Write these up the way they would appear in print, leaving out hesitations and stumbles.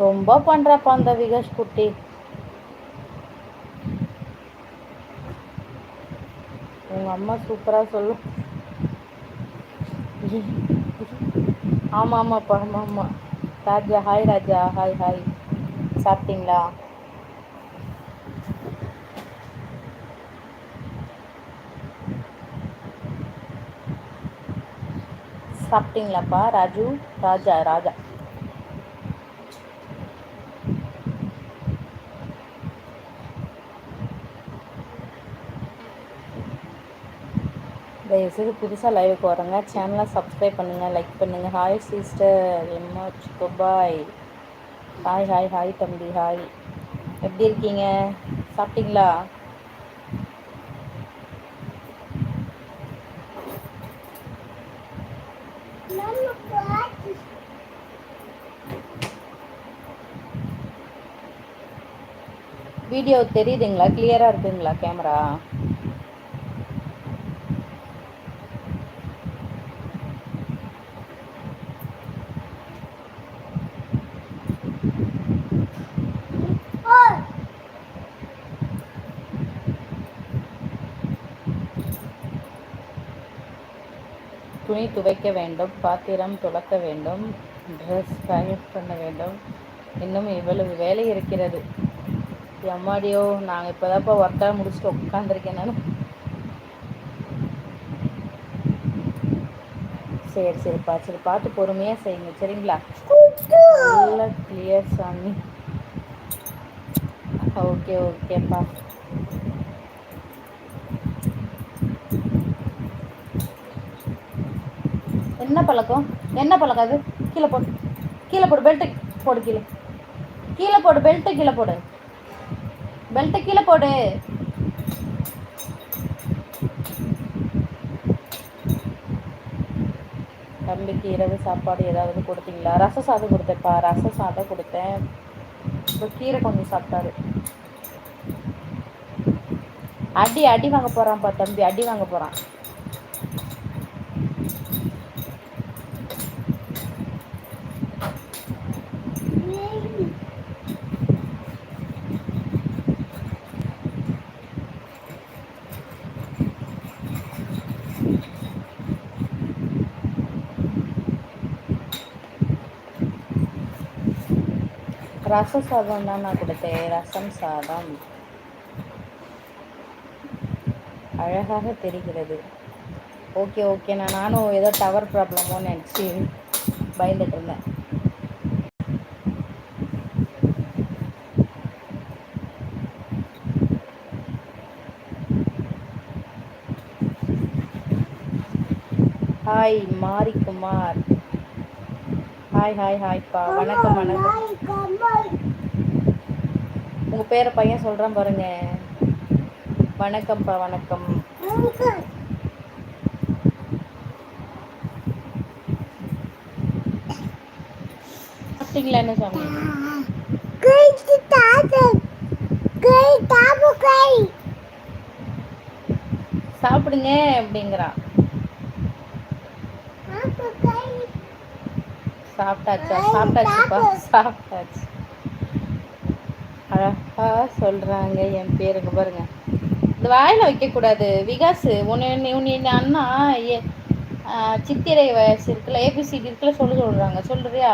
ரொம்ப பண்றாப்பா அந்த விகாஷ் குட்டி. உங்க அம்மா சூப்பரா சொல்லு. ஆமா ஆமாப்பா, ஆமா ஆமா. ராஜா ஹாய், ராஜா ஹாய் ஹாய். சாப்பிட்டீங்களா? சாப்பிட்டீங்களாப்பா ராஜு? ராஜா ராஜா. தயவுசெய்து புதுசாக லைவுக்கு வரங்க, சேனலை சப்ஸ்கிரைப் பண்ணுங்கள், லைக் பண்ணுங்கள். ஹாய் சிஸ்டர் எம்மாச்சுக்கோ பாய். ஹாய் ஹாய் ஹாய் தம்பி ஹாய். எப்படி இருக்கீங்க? சாப்பிட்டீங்களா? வீடியோ தெரியுதுங்களா? கிளியராக இருக்குங்களா கேமரா? துணி துவைக்க வேண்டும், பாத்திரம் துலக்க வேண்டும், ட்ரெஸ் பேக் பண்ண வேண்டும். இன்னும் இவ்வளவு வேலை இருக்கிறது. எம்மாடியோ, நாங்கள் இப்போதான்ப்பா ஒர்க்காக முடிச்சுட்டு உட்காந்துருக்கேன் நான். சரி சரிப்பா, சரி பார்த்து பொறுமையாக செய்யுங்க சரிங்களா? நல்லா கிளியர் சாமி. ஓகே ஓகேப்பா. என்ன பழக்கம்? என்ன பழக்கம் அது? கீழே போடு, கீழே போடு, பெல்ட்டு போடு, கீழே கீழே போடு, பெல்ட்டை கீழே போடு, பெல்ட்டை கீழே போடு. தம்பிக்கு இரவு சாப்பாடு ஏதாவது கொடுத்தீங்களா? ரசம் சாதம் கொடுத்தேன்ப்பா, ரசம் சாதம் கொடுத்தேன். இப்போ கீரை கொஞ்சம் சாப்பிட்டாரு. அடி அடி வாங்க போகிறான்ப்பா தம்பி, அடி வாங்க போகிறான். ரசம் சாதம் தான் நான் கொடுத்தேன், ரசம் சாதம். அழகாக தெரிகிறது. ஓகே ஓகே, நானும் ஏதோ டவர் ப்ராப்ளமோன்னு நினச்சி பயந்துட்டு இருந்தேன். ஹாய் மாரிக்குமார். ஹாய் ஹாய் ஹாய்ப்பா, வணக்கம் வணக்கம். உங்கள் பேரை பையன் சொல்கிறான் பாருங்க. வணக்கம்ப்பா வணக்கம். சாப்பிட்டீங்களா என்ன சாமி? சாப்பிடுங்க அப்படிங்கிறான். சாப்பிட்டாச்சா? சாப்பிட்டாச்சுப்பா, சாப்பிட்டாச்சு. அழகா சொல்கிறாங்க என் பேருங்க பாருங்க. இந்த வாயில் வைக்கக்கூடாது விகாஸ். உன்னை அண்ணா சித்திரை வயசு இருக்குல்ல, ஏபிசிடி இருக்குல்ல, சொல்கிறாங்க. சொல்றியா?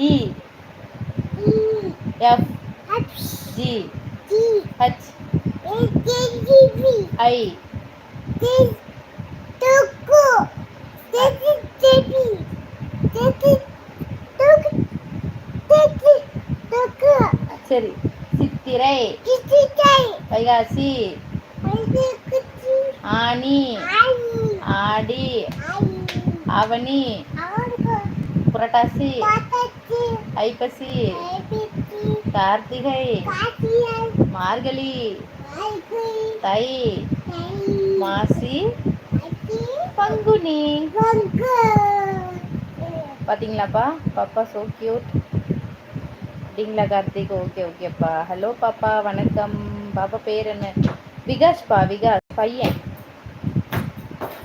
இ எஃப் ஜி ஹச் ஐ சரி. சித்திரை, வைகாசி, ஆனி, ஆடி, ஆவணி, புரட்டாசி, ஐப்பசி, கார்த்திகை, மார்கழி, தை, மாசி, பங்குனி. பார்த்தீங்களாப்பா? பாப்பா ஸோ கியூட். அப்படிங்களா கார்த்திக்? ஓகே ஓகேப்பா. ஹலோ பாப்பா, வணக்கம். பாப்பா பேர் என்ன? விகாஷ்ப்பா, விகாஸ் பையன்.